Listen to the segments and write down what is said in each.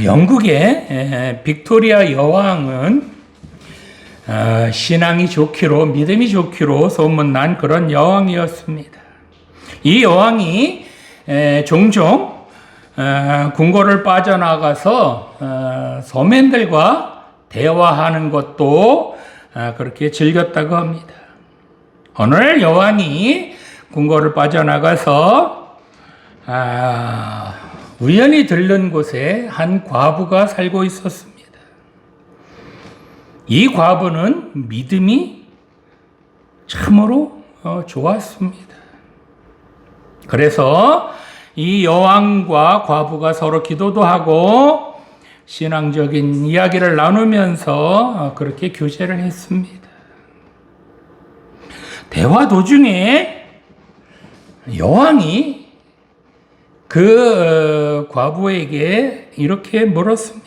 영국의 빅토리아 여왕은 신앙이 좋기로, 믿음이 좋기로 소문난 그런 여왕이었습니다. 이 여왕이 종종 궁궐을 빠져나가서 서민들과 대화하는 것도 그렇게 즐겼다고 합니다. 오늘 여왕이 궁궐을 빠져나가서 우연히 들른 곳에 한 과부가 살고 있었습니다. 이 과부는 믿음이 참으로 좋았습니다. 그래서 이 여왕과 과부가 서로 기도도 하고 신앙적인 이야기를 나누면서 그렇게 교제를 했습니다. 대화 도중에 여왕이 그 과부에게 이렇게 물었습니다.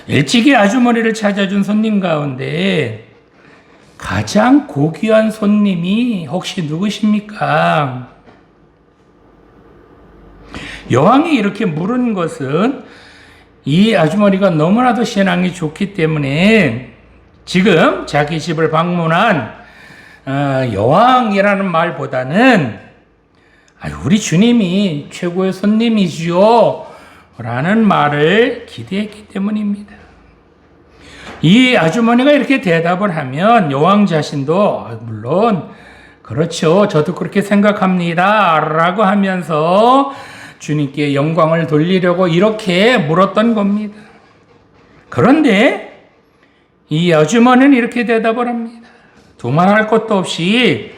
일찍이 아주머니를 찾아준 손님 가운데 가장 고귀한 손님이 혹시 누구십니까? 여왕이 이렇게 물은 것은 이 아주머니가 너무나도 신앙이 좋기 때문에 지금 자기 집을 방문한 여왕이라는 말보다는 우리 주님이 최고의 손님이지요 라는 말을 기대했기 때문입니다. 이 아주머니가 이렇게 대답을 하면 여왕 자신도 물론 그렇죠, 저도 그렇게 생각합니다 라고 하면서 주님께 영광을 돌리려고 이렇게 물었던 겁니다. 그런데 이 아주머니는 이렇게 대답을 합니다. 두말할 것도 없이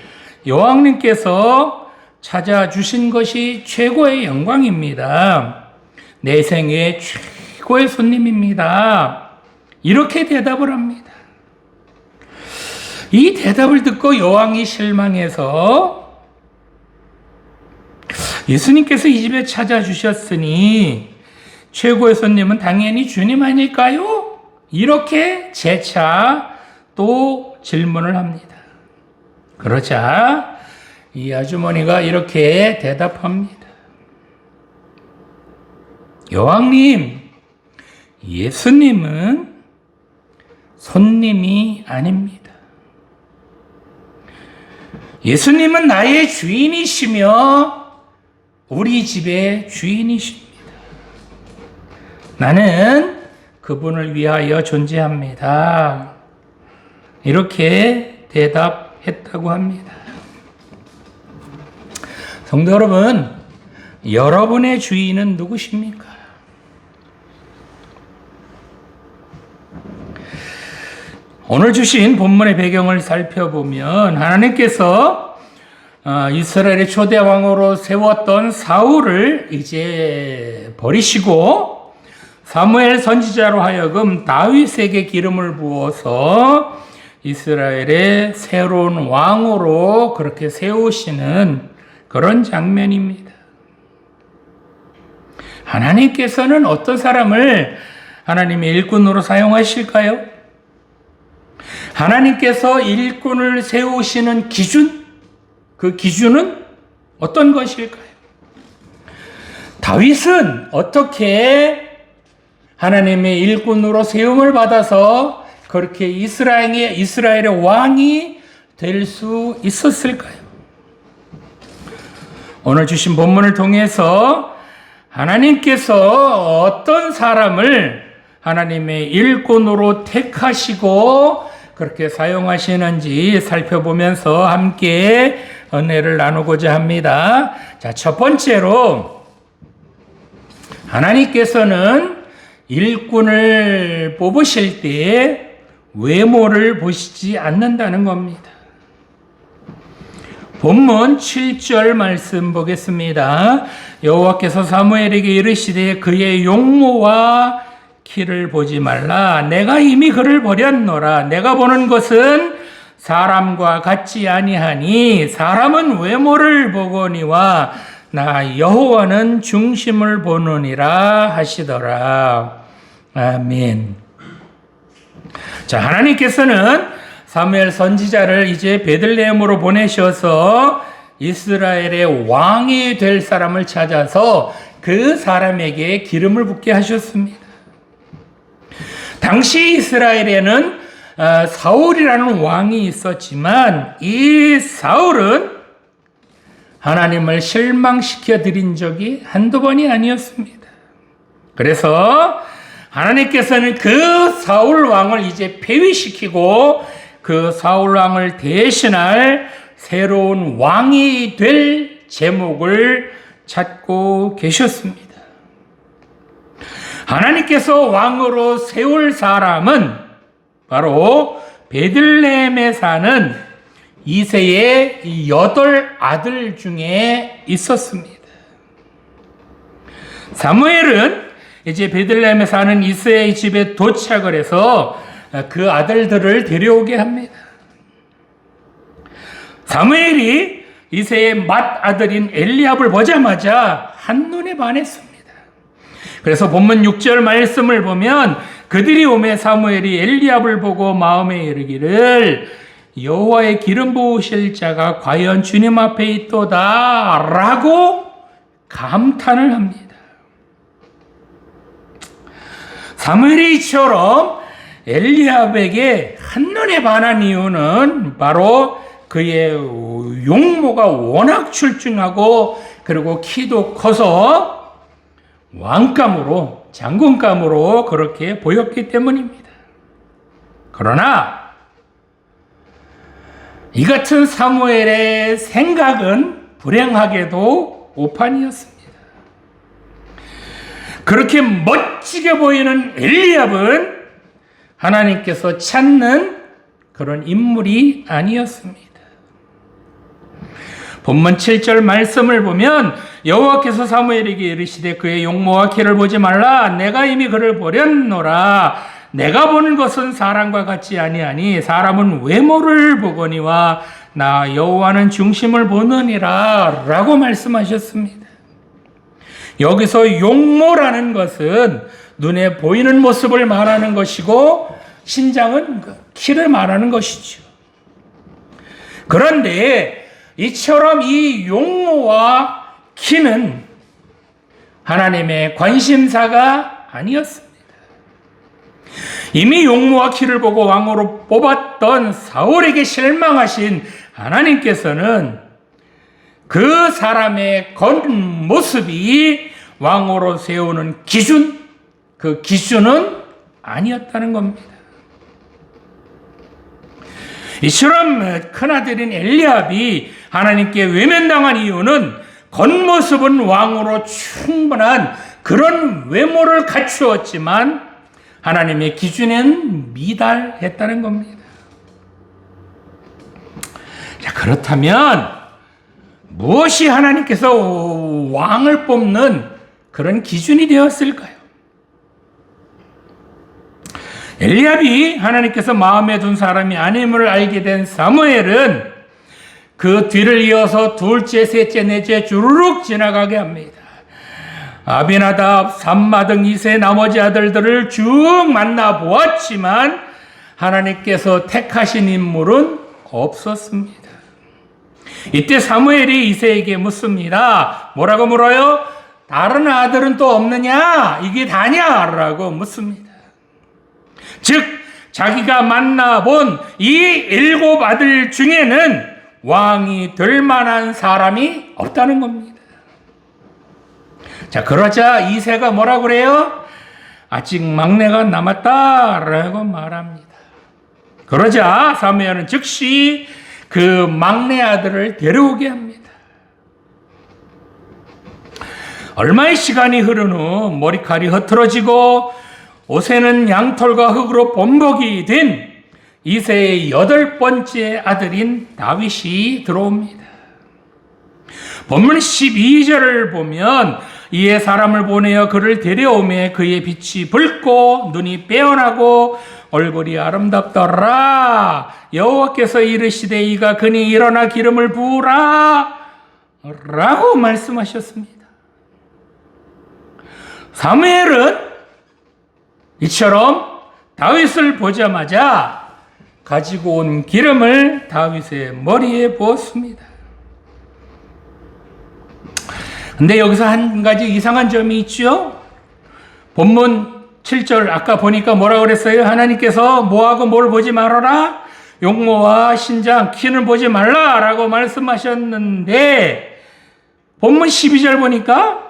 여왕님께서 찾아주신 것이 최고의 영광입니다. 내 생애 최고의 손님입니다. 이렇게 대답을 합니다. 이 대답을 듣고 여왕이 실망해서 예수님께서 이 집에 찾아주셨으니 최고의 손님은 당연히 주님 아닐까요? 이렇게 재차 또 질문을 합니다. 그러자 이 아주머니가 이렇게 대답합니다. 여왕님, 예수님은 손님이 아닙니다. 예수님은 나의 주인이시며 우리 집의 주인이십니다. 나는 그분을 위하여 존재합니다. 이렇게 대답했다고 합니다. 성도 여러분, 여러분의 주인은 누구십니까? 오늘 주신 본문의 배경을 살펴보면 하나님께서 이스라엘의 초대 왕으로 세웠던 사울을 이제 버리시고 사무엘 선지자로 하여금 다윗에게 기름을 부어서 이스라엘의 새로운 왕으로 그렇게 세우시는 그런 장면입니다. 하나님께서는 어떤 사람을 하나님의 일꾼으로 사용하실까요? 하나님께서 일꾼을 세우시는 기준, 그 기준은 어떤 것일까요? 다윗은 어떻게 하나님의 일꾼으로 세움을 받아서 그렇게 이스라엘의 왕이 될 수 있었을까요? 오늘 주신 본문을 통해서 하나님께서 어떤 사람을 하나님의 일꾼으로 택하시고 그렇게 사용하시는지 살펴보면서 함께 은혜를 나누고자 합니다. 자, 첫 번째로 하나님께서는 일꾼을 뽑으실 때 외모를 보시지 않는다는 겁니다. 본문 7절 말씀 보겠습니다. 여호와께서 사무엘에게 이르시되 그의 용모와 키를 보지 말라. 내가 이미 그를 버렸노라. 내가 보는 것은 사람과 같지 아니하니 사람은 외모를 보거니와 나 여호와는 중심을 보느니라 하시더라. 아멘. 자, 하나님께서는 사무엘 선지자를 이제 베들레헴으로 보내셔서 이스라엘의 왕이 될 사람을 찾아서 그 사람에게 기름을 붓게 하셨습니다. 당시 이스라엘에는 사울이라는 왕이 있었지만 이 사울은 하나님을 실망시켜 드린 적이 한두 번이 아니었습니다. 그래서 하나님께서는 그 사울 왕을 이제 폐위시키고 그 사울 왕을 대신할 새로운 왕이 될 제목을 찾고 계셨습니다. 하나님께서 왕으로 세울 사람은 바로 베들레헴에 사는 이새의 8 아들 중에 있었습니다. 사무엘은 이제 베들레헴에 사는 이새의 집에 도착을 해서 그 아들들을 데려오게 합니다. 사무엘이 이새의 맏아들인 엘리압을 보자마자 한눈에 반했습니다. 그래서 본문 6절 말씀을 보면 그들이 오매 사무엘이 엘리압을 보고 마음에 이르기를 여호와의 기름 부으실 자가 과연 주님 앞에 있도다 라고 감탄을 합니다. 사무엘이 이처럼 엘리압에게 한눈에 반한 이유는 바로 그의 용모가 워낙 출중하고 그리고 키도 커서 왕감으로 장군감으로 그렇게 보였기 때문입니다. 그러나 이 같은 사무엘의 생각은 불행하게도 오판이었습니다. 그렇게 멋지게 보이는 엘리압은 하나님께서 찾는 그런 인물이 아니었습니다. 본문 7절 말씀을 보면 여호와께서 사무엘에게 이르시되 그의 용모와 키를 보지 말라. 내가 이미 그를 보렸노라. 내가 보는 것은 사람과 같지 아니하니 사람은 외모를 보거니와 나 여호와는 중심을 보느니라 라고 말씀하셨습니다. 여기서 용모라는 것은 눈에 보이는 모습을 말하는 것이고 신장은 키를 말하는 것이죠. 그런데 이처럼 이 용모와 키는 하나님의 관심사가 아니었습니다. 이미 용모와 키를 보고 왕으로 뽑았던 사울에게 실망하신 하나님께서는 그 사람의 겉모습이 왕으로 세우는 기준, 그 기준은 아니었다는 겁니다. 이처럼 큰아들인 엘리압이 하나님께 외면당한 이유는 겉모습은 왕으로 충분한 그런 외모를 갖추었지만 하나님의 기준엔 미달했다는 겁니다. 자, 그렇다면 무엇이 하나님께서 왕을 뽑는 그런 기준이 되었을까요? 엘리압이 하나님께서 마음에 둔 사람이 아님을 알게 된 사무엘은 그 뒤를 이어서 둘째, 셋째, 넷째 주르륵 지나가게 합니다. 아비나답, 삼마 등 이세 나머지 아들들을 쭉 만나보았지만 하나님께서 택하신 인물은 없었습니다. 이때 사무엘이 이새에게 묻습니다. 뭐라고 물어요? 다른 아들은 또 없느냐? 이게 다냐? 라고 묻습니다. 즉 자기가 만나본 이 7 아들 중에는 왕이 될 만한 사람이 없다는 겁니다. 자, 그러자 이새가 뭐라고 그래요? 아직 막내가 남았다라고 말합니다. 그러자 사무엘은 즉시 그 막내 아들을 데려오게 합니다. 얼마의 시간이 흐른 후 머리칼이 흐트러지고 옷에는 양털과 흙으로 범벅이 된 이새의 8번째 아들인 다윗이 들어옵니다. 본문 12절을 보면 이에 사람을 보내어 그를 데려오매 그의 빛이 붉고 눈이 빼어나고 얼굴이 아름답더라. 여호와께서 이르시되 이가 그니 일어나 기름을 부으라 라고 말씀하셨습니다. 사무엘은 이처럼 다윗을 보자마자 가지고 온 기름을 다윗의 머리에 부었습니다. 근데 여기서 한 가지 이상한 점이 있죠. 본문 7절 아까 보니까 뭐라 그랬어요? 하나님께서 뭐하고 뭘 보지 말아라? 용모와 신장, 키는 보지 말라라고 말씀하셨는데 본문 12절 보니까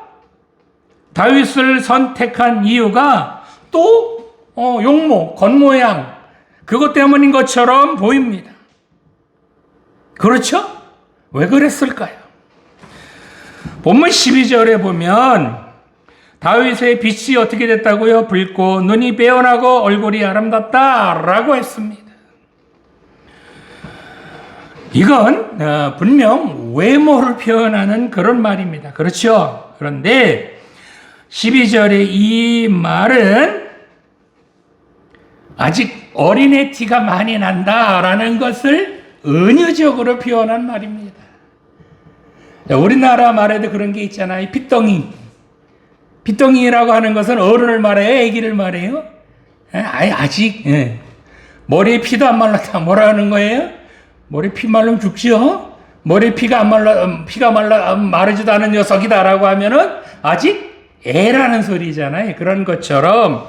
다윗을 선택한 이유가 또 용모, 겉모양 그것 때문인 것처럼 보입니다. 그렇죠? 왜 그랬을까요? 본문 12절에 보면 다윗의 빛이 어떻게 됐다고요? 붉고 눈이 빼어나고 얼굴이 아름답다라고 했습니다. 이건 분명 외모를 표현하는 그런 말입니다. 그렇죠? 그런데 12절의 이 말은 아직 어린애 티가 많이 난다라는 것을 은유적으로 표현한 말입니다. 우리나라 말에도 그런 게 있잖아요. 핏덩이. 핏덩이라고 하는 것은 어른을 말해요? 아기를 말해요? 아직 머리에 피도 안 말랐다. 뭐라 하는 거예요? 머리 피 말르면 죽죠? 머리 피가 마르지도 않은 녀석이다라고 하면은 아직 애라는 소리잖아요. 그런 것처럼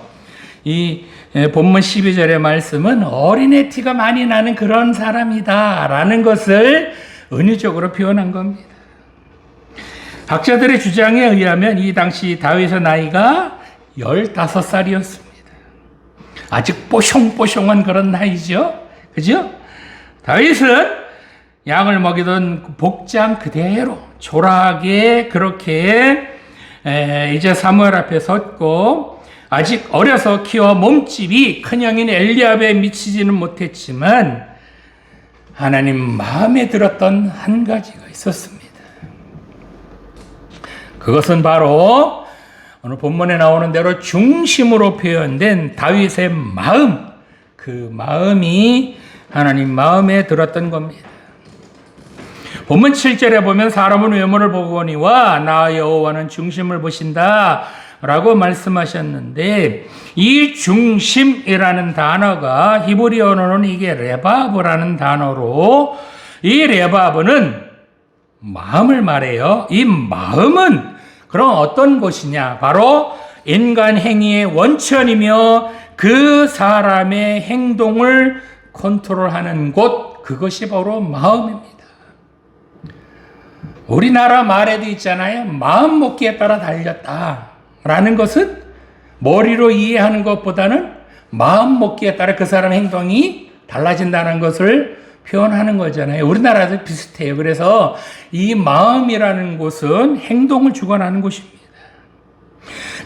이 본문 12절의 말씀은 어린애 티가 많이 나는 그런 사람이다라는 것을 은유적으로 표현한 겁니다. 학자들의 주장에 의하면 이 당시 다윗의 나이가 15살이었습니다. 아직 뽀숑뽀숑한 그런 나이죠. 그죠? 다윗은 양을 먹이던 복장 그대로 초라하게 그렇게 이제 사무엘 앞에 섰고 아직 어려서 키와 몸집이 큰형인 엘리압에 미치지는 못했지만 하나님 마음에 들었던 한 가지가 있었습니다. 그것은 바로 오늘 본문에 나오는 대로 중심으로 표현된 다윗의 마음, 그 마음이 하나님 마음에 들었던 겁니다. 본문 7절에 보면 사람은 외모를 보거니와 나 여호와는 중심을 보신다 라고 말씀하셨는데 이 중심이라는 단어가 히브리어로는 이게 레바브라는 단어로 이 레바브는 마음을 말해요. 이 마음은 그럼 어떤 곳이냐? 바로 인간 행위의 원천이며 그 사람의 행동을 컨트롤하는 곳, 그것이 바로 마음입니다. 우리나라 말에도 있잖아요. 마음 먹기에 따라 달렸다라는 것은 머리로 이해하는 것보다는 마음 먹기에 따라 그 사람 행동이 달라진다는 것을 표현하는 거잖아요. 우리나라도 비슷해요. 그래서 이 마음이라는 곳은 행동을 주관하는 곳입니다.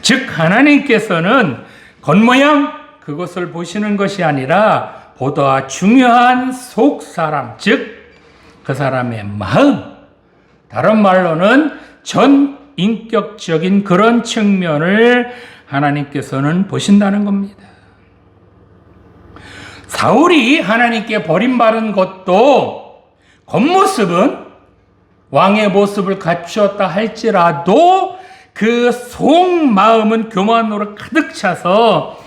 즉 하나님께서는 겉모양 그것을 보시는 것이 아니라 보다 중요한 속 사람, 즉 그 사람의 마음, 다른 말로는 전 인격적인 그런 측면을 하나님께서는 보신다는 겁니다. 사울이 하나님께 버림받은 것도 겉모습은 왕의 모습을 갖추었다 할지라도 그 속마음은 교만으로 가득 차서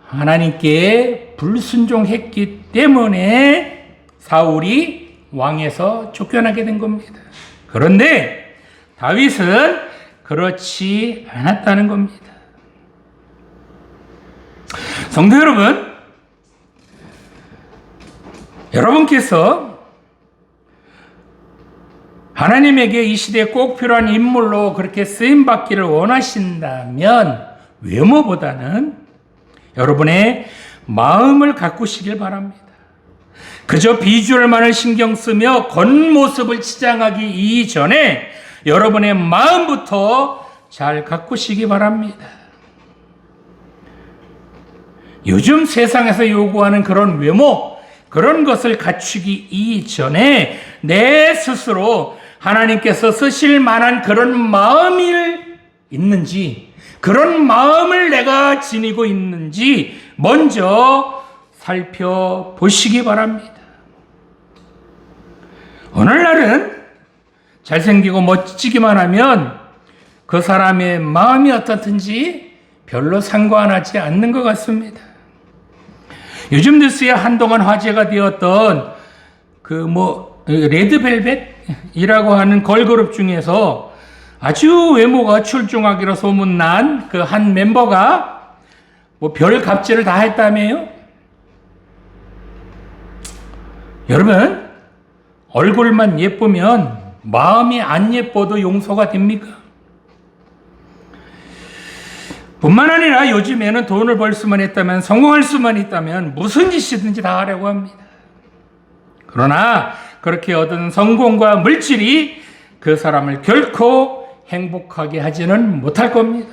하나님께 불순종했기 때문에 사울이 왕에서 쫓겨나게 된 겁니다. 그런데 다윗은 그렇지 않았다는 겁니다. 성도 여러분, 여러분께서 하나님에게 이 시대에 꼭 필요한 인물로 그렇게 쓰임받기를 원하신다면 외모보다는 여러분의 마음을 가꾸시길 바랍니다. 그저 비주얼만을 신경 쓰며 겉모습을 치장하기 이전에 여러분의 마음부터 잘 가꾸시기 바랍니다. 요즘 세상에서 요구하는 그런 외모, 그런 것을 갖추기 이전에 내 스스로 하나님께서 쓰실 만한 그런 마음이 있는지, 그런 마음을 내가 지니고 있는지 먼저 살펴보시기 바랍니다. 오늘날은 잘생기고 멋지기만 하면 그 사람의 마음이 어떻든지 별로 상관하지 않는 것 같습니다. 요즘 뉴스에 한동안 화제가 되었던 레드벨벳이라고 하는 걸그룹 중에서 아주 외모가 출중하기로 소문난 그 한 멤버가 뭐 별 갑질을 다 했다며요? 여러분, 얼굴만 예쁘면 마음이 안 예뻐도 용서가 됩니까? 뿐만 아니라 요즘에는 돈을 벌 수만 있다면, 성공할 수만 있다면 무슨 짓이든지 다 하려고 합니다. 그러나 그렇게 얻은 성공과 물질이 그 사람을 결코 행복하게 하지는 못할 겁니다.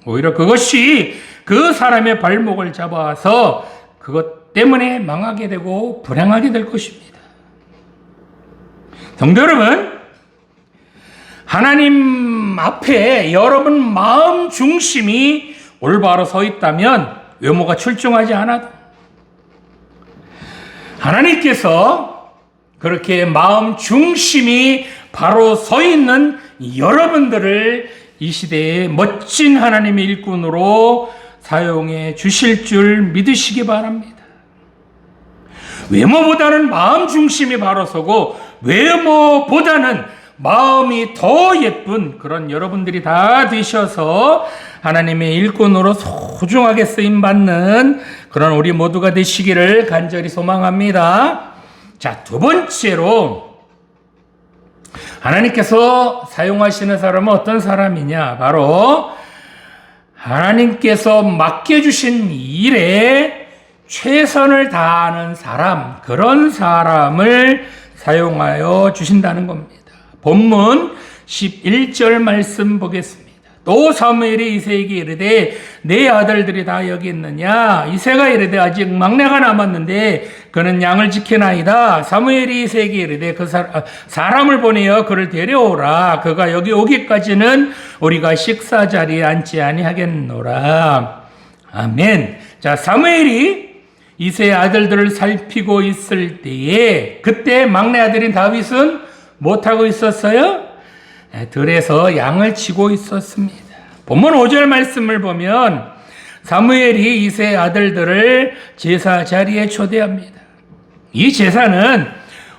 오히려 그것이 그 사람의 발목을 잡아서 그것 때문에 망하게 되고 불행하게 될 것입니다. 성도 여러분, 하나님 앞에 여러분 마음 중심이 올바로 서 있다면 외모가 출중하지 않아도 하나님께서 그렇게 마음 중심이 바로 서 있는 여러분들을 이 시대에 멋진 하나님의 일꾼으로 사용해 주실 줄 믿으시기 바랍니다. 외모보다는 마음 중심이 바로 서고 외모보다는 마음이 더 예쁜 그런 여러분들이 다 되셔서 하나님의 일꾼으로 소중하게 쓰임받는 그런 우리 모두가 되시기를 간절히 소망합니다. 자, 두 번째로 하나님께서 사용하시는 사람은 어떤 사람이냐? 바로 하나님께서 맡겨주신 일에 최선을 다하는 사람, 그런 사람을 사용하여 주신다는 겁니다. 본문 11절 말씀 보겠습니다. 또 사무엘이 이새에게 이르되 내 아들들이 다 여기 있느냐? 이새가 이르되 아직 막내가 남았는데 그는 양을 지키나이다. 사무엘이 이새에게 이르되 그 사람을 보내어 그를 데려오라. 그가 여기 오기까지는 우리가 식사 자리에 앉지 아니하겠노라. 아멘. 자, 사무엘이 이새의 아들들을 살피고 있을 때에 그때 막내 아들인 다윗은 못하고 있었어요? 들에서 양을 치고 있었습니다. 본문 5절 말씀을 보면 사무엘이 이새의 아들들을 제사 자리에 초대합니다. 이 제사는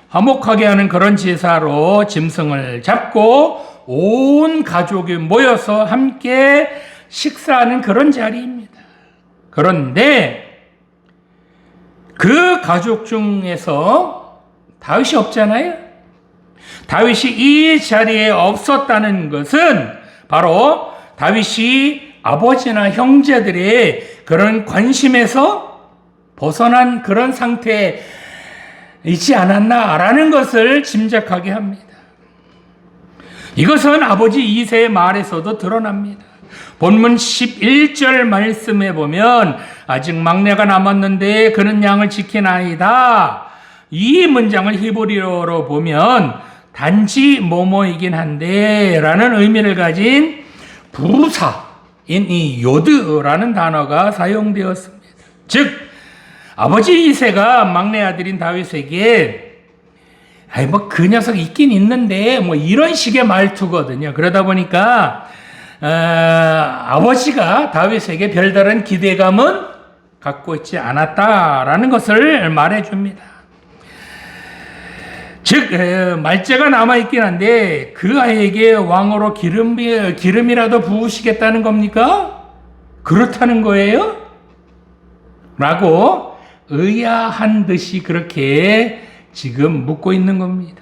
화목하게 하는 그런 제사로 짐승을 잡고 온 가족이 모여서 함께 식사하는 그런 자리입니다. 그런데 그 가족 중에서 다윗이 없잖아요. 다윗이 이 자리에 없었다는 것은 바로 다윗이 아버지나 형제들의 그런 관심에서 벗어난 그런 상태에 있지 않았나라는 것을 짐작하게 합니다. 이것은 아버지 이새의 말에서도 드러납니다. 본문 11절 말씀에 보면 아직 막내가 남았는데 그는 양을 지키나이다. 이 문장을 히브리어로 보면 단지 뭐뭐이긴 한데 라는 의미를 가진 부사인 이 요드라는 단어가 사용되었습니다. 즉 아버지 이새가 막내 아들인 다윗에게 그 녀석 있긴 있는데 뭐 이런 식의 말투거든요. 그러다 보니까 아버지가 다윗에게 별다른 기대감은 갖고 있지 않았다라는 것을 말해줍니다. 즉 말재가 남아있긴 한데 그 아이에게 왕으로 기름이라도 부으시겠다는 겁니까? 그렇다는 거예요? 라고 의아한 듯이 그렇게 지금 묻고 있는 겁니다.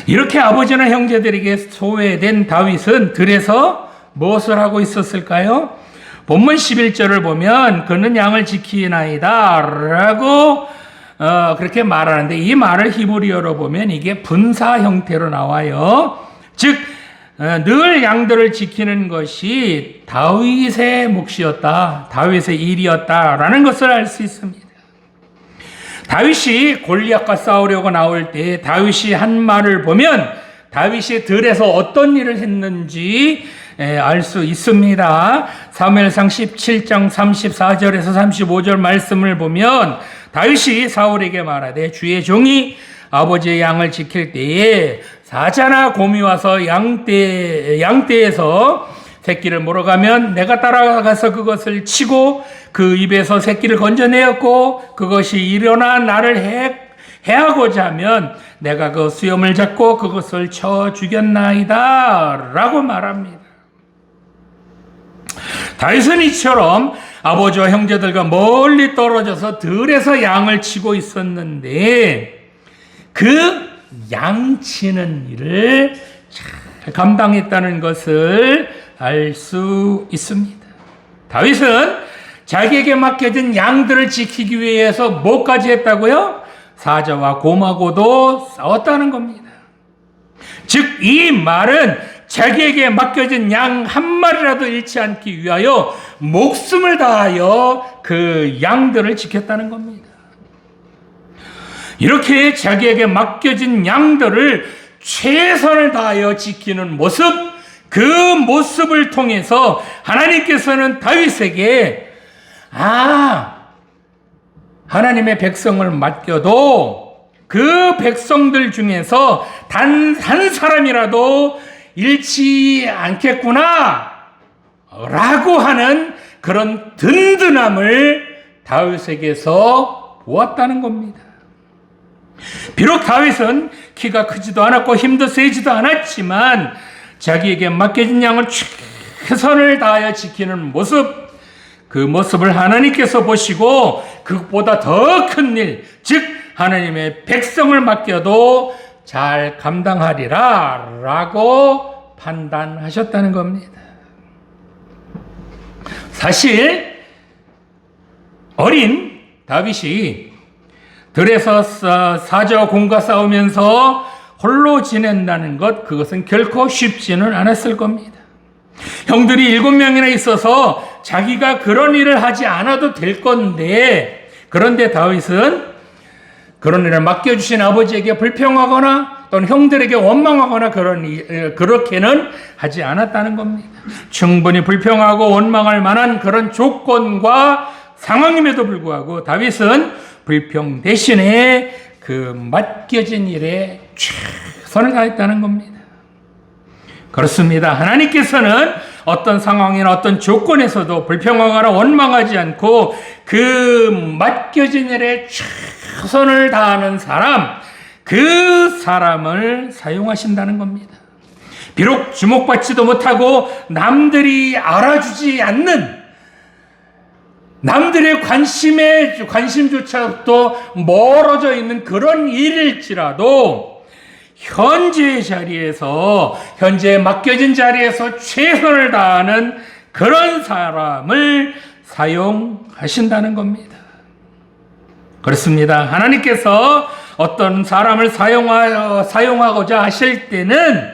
이렇게 아버지나 형제들에게 소외된 다윗은 들에서 무엇을 하고 있었을까요? 본문 11절을 보면 그는 양을 지키나이다 라고 그렇게 말하는데 이 말을 히브리어로 보면 이게 분사 형태로 나와요. 즉 늘 양들을 지키는 것이 다윗의 몫이었다, 다윗의 일이었다라는 것을 알 수 있습니다. 다윗이 골리앗과 싸우려고 나올 때 다윗이 한 말을 보면 다윗이 들에서 어떤 일을 했는지 알 수 있습니다. 사무엘상 17장 34절에서 35절 말씀을 보면 다윗이 사울에게 말하되 주의 종이 아버지의 양을 지킬 때에 사자나 곰이 와서 양떼에서 새끼를 몰아가면 내가 따라가서 그것을 치고 그 입에서 새끼를 건져내었고 그것이 일어나 나를 해하고자 하면 내가 그 수염을 잡고 그것을 쳐 죽였나이다 라고 말합니다. 다윗은 이처럼 아버지와 형제들과 멀리 떨어져서 들에서 양을 치고 있었는데 그 양치는 일을 잘 감당했다는 것을 알 수 있습니다. 다윗은 자기에게 맡겨진 양들을 지키기 위해서 뭐까지 했다고요? 사자와 곰하고도 싸웠다는 겁니다. 즉 이 말은 자기에게 맡겨진 양 한 마리라도 잃지 않기 위하여 목숨을 다하여 그 양들을 지켰다는 겁니다. 이렇게 자기에게 맡겨진 양들을 최선을 다하여 지키는 모습, 그 모습을 통해서 하나님께서는 다윗에게 하나님의 백성을 맡겨도 그 백성들 중에서 단 한 사람이라도 잃지 않겠구나 라고 하는 그런 든든함을 다윗에게서 보았다는 겁니다. 비록 다윗은 키가 크지도 않았고 힘도 세지도 않았지만 자기에게 맡겨진 양을 최선을 다하여 지키는 모습, 그 모습을 하나님께서 보시고 그것보다 더 큰 일, 즉 하나님의 백성을 맡겨도 잘 감당하리라 라고 판단하셨다는 겁니다. 사실 어린 다윗이 들에서 사자와 곰과 싸우면서 홀로 지낸다는 것, 그것은 결코 쉽지는 않았을 겁니다. 형들이 7명이나 있어서 자기가 그런 일을 하지 않아도 될 건데, 그런데 다윗은 그런 일을 맡겨주신 아버지에게 불평하거나 또는 형들에게 원망하거나 그렇게는 하지 않았다는 겁니다. 충분히 불평하고 원망할 만한 그런 조건과 상황임에도 불구하고 다윗은 불평 대신에 그 맡겨진 일에 최선을 다했다는 겁니다. 그렇습니다. 하나님께서는 어떤 상황이나 어떤 조건에서도 불평하거나 원망하지 않고 그 맡겨진 일에 최선을 다하는 사람, 그 사람을 사용하신다는 겁니다. 비록 주목받지도 못하고 남들이 알아주지 않는, 남들의 관심조차도 멀어져 있는 그런 일일지라도 현재의 자리에서, 현재 맡겨진 자리에서 최선을 다하는 그런 사람을 사용하신다는 겁니다. 그렇습니다. 하나님께서 어떤 사람을 사용하고자 하실 때는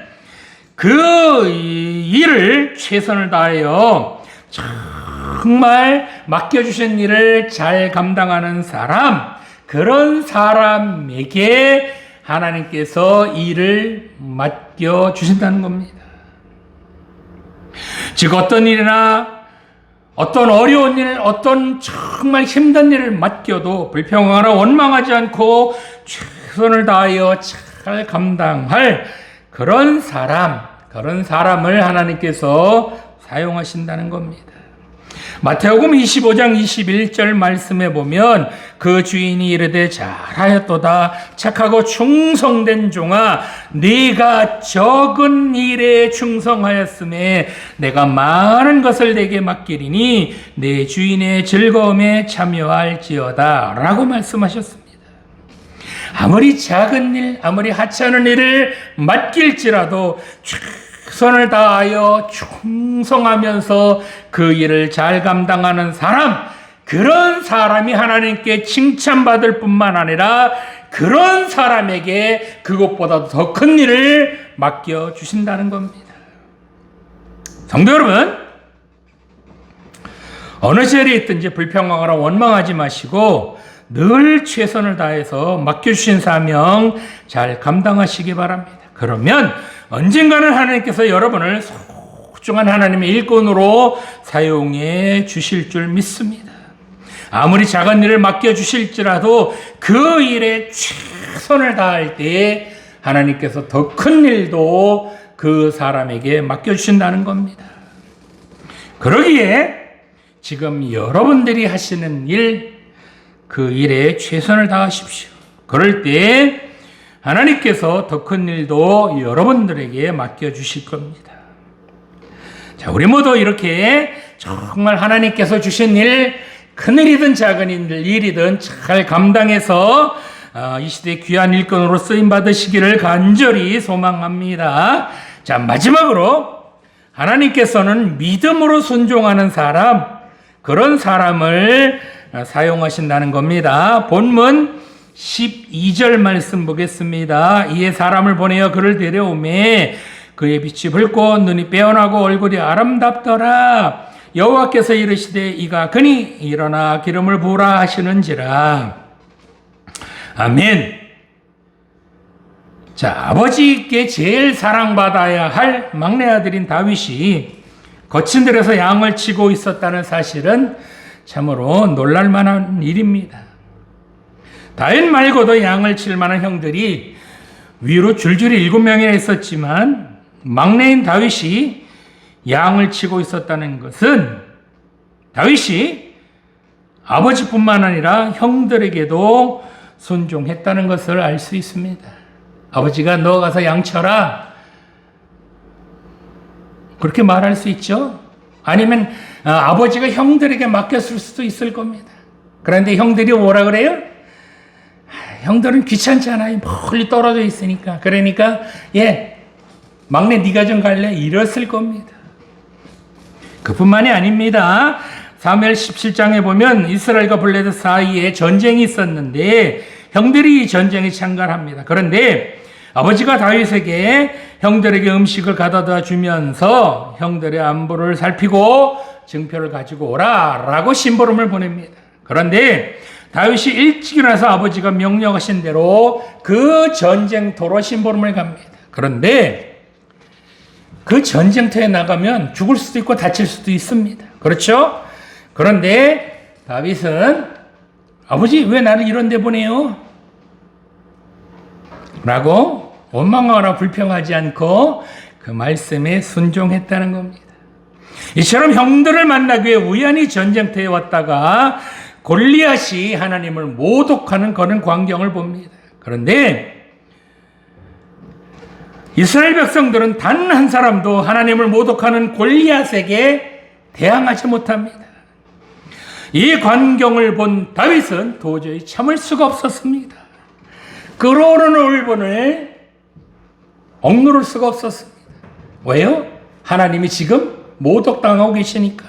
그 일을 최선을 다하여 정말 맡겨주신 일을 잘 감당하는 사람, 그런 사람에게 하나님께서 일을 맡겨주신다는 겁니다. 즉 어떤 일이나 어떤 어려운 일, 어떤 정말 힘든 일을 맡겨도 불평하거나 원망하지 않고 최선을 다하여 잘 감당할 그런 사람을 하나님께서 사용하신다는 겁니다. 마태복음 25장 21절 말씀에 보면 그 주인이 이르되 잘하였도다 착하고 충성된 종아 네가 적은 일에 충성하였음에 내가 많은 것을 내게 맡기리니 내 주인의 즐거움에 참여할지어다 라고 말씀하셨습니다. 아무리 작은 일, 아무리 하찮은 일을 맡길지라도 최선을 다하여 충성하면서 그 일을 잘 감당하는 사람, 그런 사람이 하나님께 칭찬받을 뿐만 아니라 그런 사람에게 그것보다 더 큰 일을 맡겨주신다는 겁니다. 성도 여러분, 어느 자리에 있든지 불평하거나 원망하지 마시고 늘 최선을 다해서 맡겨주신 사명 잘 감당하시기 바랍니다. 그러면 언젠가는 하나님께서 여러분을 소중한 하나님의 일꾼으로 사용해 주실 줄 믿습니다. 아무리 작은 일을 맡겨주실지라도 그 일에 최선을 다할 때에 하나님께서 더 큰 일도 그 사람에게 맡겨주신다는 겁니다. 그러기에 지금 여러분들이 하시는 일, 그 일에 최선을 다하십시오. 그럴 때 하나님께서 더 큰 일도 여러분들에게 맡겨주실 겁니다. 자, 우리 모두 이렇게 정말 하나님께서 주신 일, 큰 일이든 작은 일이든 잘 감당해서 이 시대 귀한 일꾼으로 쓰임 받으시기를 간절히 소망합니다. 자, 마지막으로 하나님께서는 믿음으로 순종하는 사람, 그런 사람을 사용하신다는 겁니다. 본문 12절 말씀 보겠습니다. 이에 사람을 보내어 그를 데려오매 그의 빛이 붉고 눈이 빼어나고 얼굴이 아름답더라. 여호와께서 이르시되 이가 그니 일어나 기름을 부으라 하시는지라. 아멘. 자, 아버지께 제일 사랑받아야 할 막내 아들인 다윗이 거친 들에서 양을 치고 있었다는 사실은 참으로 놀랄만한 일입니다. 다윗 말고도 양을 칠 만한 형들이 위로 줄줄이 7명이나 있었지만 막내인 다윗이 양을 치고 있었다는 것은 다윗이 아버지뿐만 아니라 형들에게도 순종했다는 것을 알 수 있습니다. 아버지가 너 가서 양 쳐라, 그렇게 말할 수 있죠. 아니면 아버지가 형들에게 맡겼을 수도 있을 겁니다. 그런데 형들이 뭐라 그래요? 형들은 귀찮잖아요. 멀리 떨어져 있으니까. 그러니까 막내 네가 좀 갈래? 이랬을 겁니다. 그뿐만이 아닙니다. 사무엘 17장에 보면 이스라엘과 블레셋 사이에 전쟁이 있었는데 형들이 이 전쟁에 참가합니다. 그런데 아버지가 다윗에게 형들에게 음식을 가져다 주면서 형들의 안부를 살피고 증표를 가지고 오라 라고 심부름을 보냅니다. 그런데 다윗이 일찍 일어나서 아버지가 명령하신 대로 그 전쟁터로 심부름을 갑니다. 그런데 그 전쟁터에 나가면 죽을 수도 있고 다칠 수도 있습니다. 그렇죠? 그런데 다윗은 아버지 왜 나를 이런 데 보내요? 라고 원망하거나 불평하지 않고 그 말씀에 순종했다는 겁니다. 이처럼 형들을 만나기 위해 우연히 전쟁터에 왔다가 골리앗이 하나님을 모독하는 그런 광경을 봅니다. 그런데 이스라엘 백성들은 단 한 사람도 하나님을 모독하는 골리앗에게 대항하지 못합니다. 이 광경을 본 다윗은 도저히 참을 수가 없었습니다. 끓어오르는 울분을 억누를 수가 없었습니다. 왜요? 하나님이 지금 모독당하고 계시니까.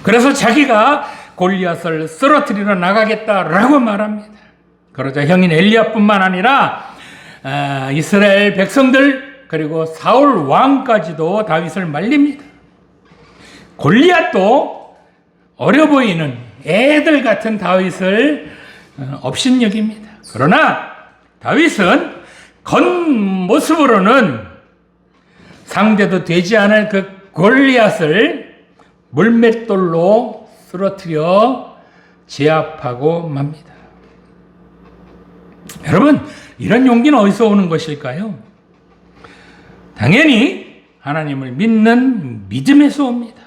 그래서 자기가 골리앗을 쓰러뜨리러 나가겠다라고 말합니다. 그러자 형인 엘리압뿐만 아니라 이스라엘 백성들 그리고 사울 왕까지도 다윗을 말립니다. 골리앗도 어려 보이는 애들 같은 다윗을 업신여깁니다. 그러나 다윗은 겉모습으로는 상대도 되지 않을 그 골리앗을 물맷돌로 쓰러뜨려 제압하고 맙니다. 여러분, 이런 용기는 어디서 오는 것일까요? 당연히 하나님을 믿는 믿음에서 옵니다.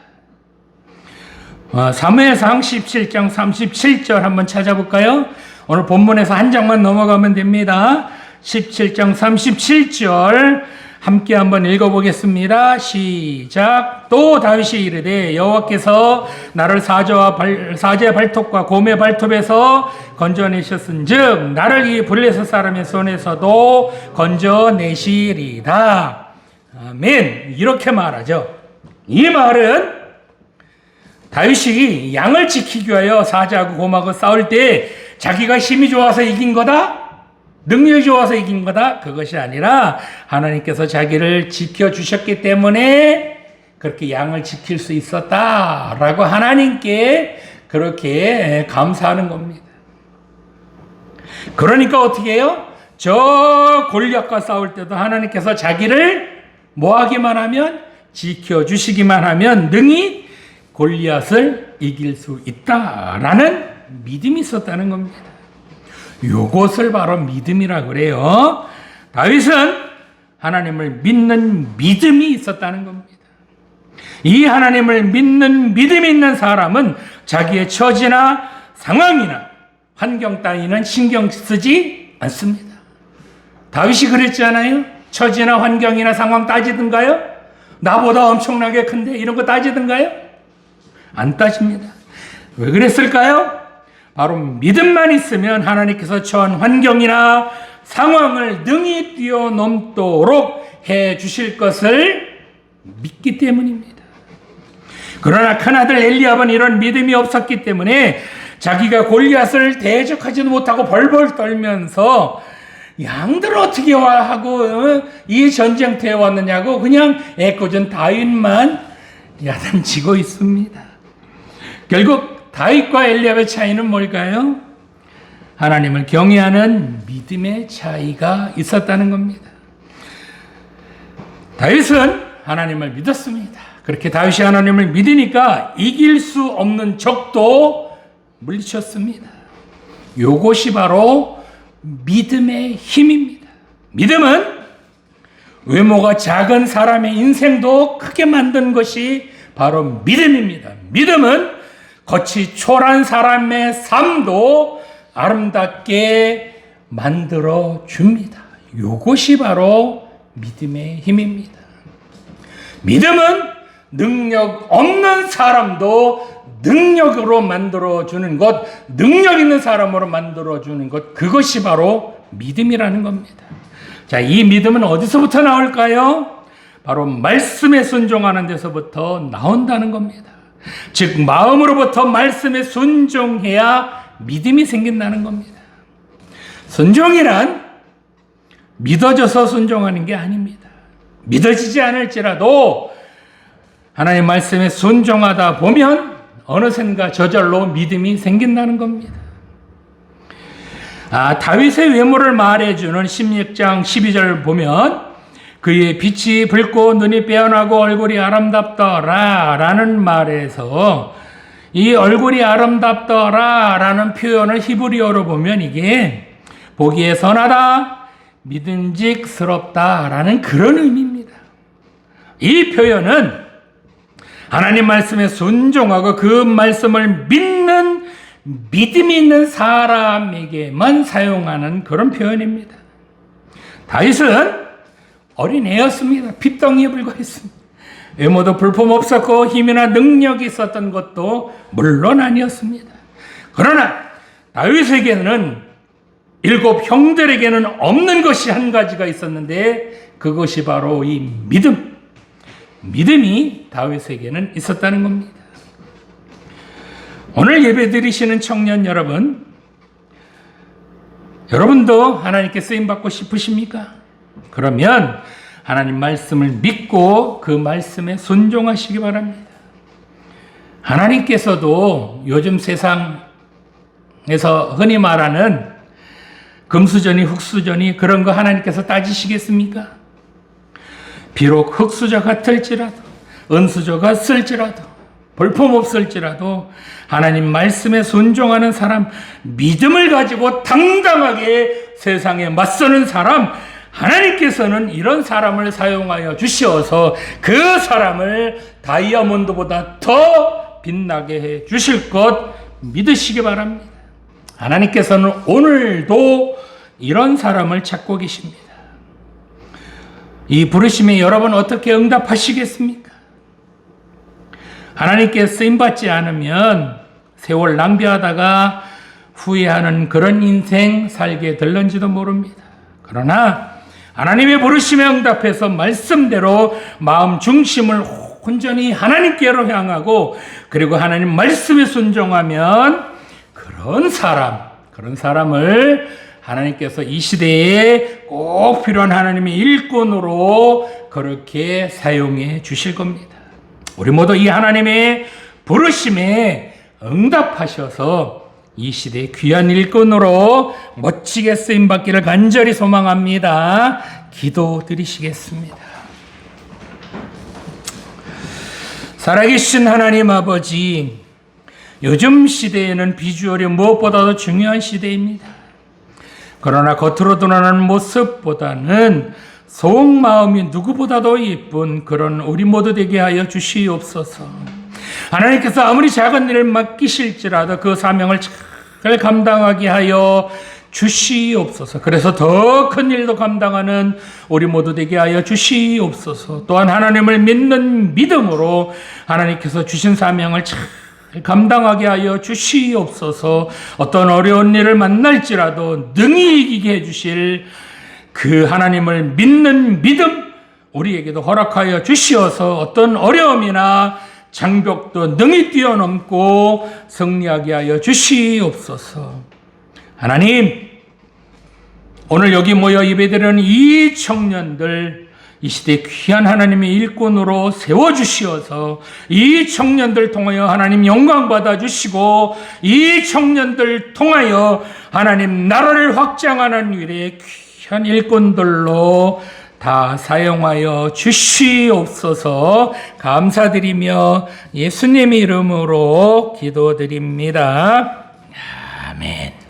사무엘상 17장 37절 한번 찾아볼까요? 오늘 본문에서 한 장만 넘어가면 됩니다. 17장 37절 함께 한번 읽어보겠습니다. 시작. 또 다윗이 이르되 여호와께서 나를 사제의 발톱과 곰의 발톱에서 건져내셨은즉 나를 이 블레셋 사람의 손에서도 건져내시리다. 아멘. 이렇게 말하죠. 이 말은 다윗이 양을 지키기 위하여 사제하고 곰하고 싸울 때 자기가 힘이 좋아서 이긴 거다? 능력이 좋아서 이긴 거다? 그것이 아니라 하나님께서 자기를 지켜주셨기 때문에 그렇게 양을 지킬 수 있었다라고 하나님께 그렇게 감사하는 겁니다. 그러니까 어떻게 해요? 저 골리앗과 싸울 때도 하나님께서 자기를 뭐하기만 하면 지켜주시기만 하면 능히 골리앗을 이길 수 있다라는 믿음이 있었다는 겁니다. 이것을 바로 믿음이라고 그래요. 다윗은 하나님을 믿는 믿음이 있었다는 겁니다. 이 하나님을 믿는 믿음이 있는 사람은 자기의 처지나 상황이나 환경 따위는 신경 쓰지 않습니다. 다윗이 그랬지 않아요? 처지나 환경이나 상황 따지든가요? 나보다 엄청나게 큰데 이런 거 따지든가요? 안 따집니다. 왜 그랬을까요? 바로 믿음만 있으면 하나님께서 처한 환경이나 상황을 능히 뛰어넘도록 해 주실 것을 믿기 때문입니다. 그러나 큰아들 엘리압은 이런 믿음이 없었기 때문에 자기가 골리앗을 대적하지도 못하고 벌벌 떨면서 양들 어떻게 와 하고 이 전쟁터에 왔느냐고 그냥 애꿎은 다윗만 야단치고 있습니다. 결국 다윗과 엘리압의 차이는 뭘까요? 하나님을 경외하는 믿음의 차이가 있었다는 겁니다. 다윗은 하나님을 믿었습니다. 그렇게 다윗이 하나님을 믿으니까 이길 수 없는 적도 물리쳤습니다. 이것이 바로 믿음의 힘입니다. 믿음은 외모가 작은 사람의 인생도 크게 만든 것이 바로 믿음입니다. 믿음은 겉이 초라한 사람의 삶도 아름답게 만들어 줍니다. 이것이 바로 믿음의 힘입니다. 믿음은 능력 없는 사람도 능력으로 만들어주는 것, 능력 있는 사람으로 만들어주는 것, 그것이 바로 믿음이라는 겁니다. 자, 이 믿음은 어디서부터 나올까요? 바로 말씀에 순종하는 데서부터 나온다는 겁니다. 즉, 마음으로부터 말씀에 순종해야 믿음이 생긴다는 겁니다. 순종이란 믿어져서 순종하는 게 아닙니다. 믿어지지 않을지라도 하나님 말씀에 순종하다 보면 어느샌가 저절로 믿음이 생긴다는 겁니다. 다윗의 외모를 말해주는 16장 12절 보면 그의 빛이 붉고 눈이 빼어나고 얼굴이 아름답더라 라는 말에서 이 얼굴이 아름답더라 라는 표현을 히브리어로 보면 이게 보기에 선하다, 믿음직스럽다 라는 그런 의미입니다. 이 표현은 하나님 말씀에 순종하고 그 말씀을 믿는 믿음이 있는 사람에게만 사용하는 그런 표현입니다. 다윗은 어린애였습니다. 핏덩이에 불과했습니다. 외모도 불품 없었고 힘이나 능력이 있었던 것도 물론 아니었습니다. 그러나 다윗에게는 7 형들에게는 없는 것이 한 가지가 있었는데 그것이 바로 이 믿음이 다윗에게는 있었다는 겁니다. 오늘 예배 드리시는 청년 여러분도 하나님께 쓰임받고 싶으십니까? 그러면 하나님 말씀을 믿고 그 말씀에 순종하시기 바랍니다. 하나님께서도 요즘 세상에서 흔히 말하는 금수저니 흙수저니 그런 거 하나님께서 따지시겠습니까? 비록 흙수저 같을지라도 은수저 같을지라도 볼품없을지라도 하나님 말씀에 순종하는 사람, 믿음을 가지고 당당하게 세상에 맞서는 사람, 하나님께서는 이런 사람을 사용하여 주시어서 그 사람을 다이아몬드보다 더 빛나게 해 주실 것 믿으시기 바랍니다. 하나님께서는 오늘도 이런 사람을 찾고 계십니다. 이 부르심에 여러분 어떻게 응답하시겠습니까? 하나님께 쓰임받지 않으면 세월 낭비하다가 후회하는 그런 인생 살게 될런지도 모릅니다. 그러나 하나님의 부르심에 응답해서 말씀대로 마음 중심을 온전히 하나님께로 향하고 그리고 하나님 말씀에 순종하면 그런 사람을 하나님께서 이 시대에 꼭 필요한 하나님의 일꾼으로 그렇게 사용해 주실 겁니다. 우리 모두 이 하나님의 부르심에 응답하셔서 이 시대의 귀한 일꾼으로 멋지게 쓰임받기를 간절히 소망합니다. 기도드리시겠습니다. 살아계신 하나님 아버지, 요즘 시대에는 비주얼이 무엇보다도 중요한 시대입니다. 그러나 겉으로 드러나는 모습보다는 속마음이 누구보다도 예쁜 그런 우리 모두 되게 하여 주시옵소서. 하나님께서 아무리 작은 일을 맡기실지라도 그 사명을 잘 감당하게 하여 주시옵소서. 그래서 더 큰 일도 감당하는 우리 모두 되게 하여 주시옵소서. 또한 하나님을 믿는 믿음으로 하나님께서 주신 사명을 잘 감당하게 하여 주시옵소서. 어떤 어려운 일을 만날지라도 능히 이기게 해주실 그 하나님을 믿는 믿음 우리에게도 허락하여 주시어서 어떤 어려움이나 장벽도 능히 뛰어넘고 승리하게 하여 주시옵소서. 하나님, 오늘 여기 모여 예배드리는 이 청년들, 이 시대 귀한 하나님의 일꾼으로 세워주시어서 이 청년들 통하여 하나님 영광 받아주시고 이 청년들 통하여 하나님 나라를 확장하는 일에 귀한 일꾼들로 다 사용하여 주시옵소서. 감사드리며 예수님의 이름으로 기도드립니다. 아멘.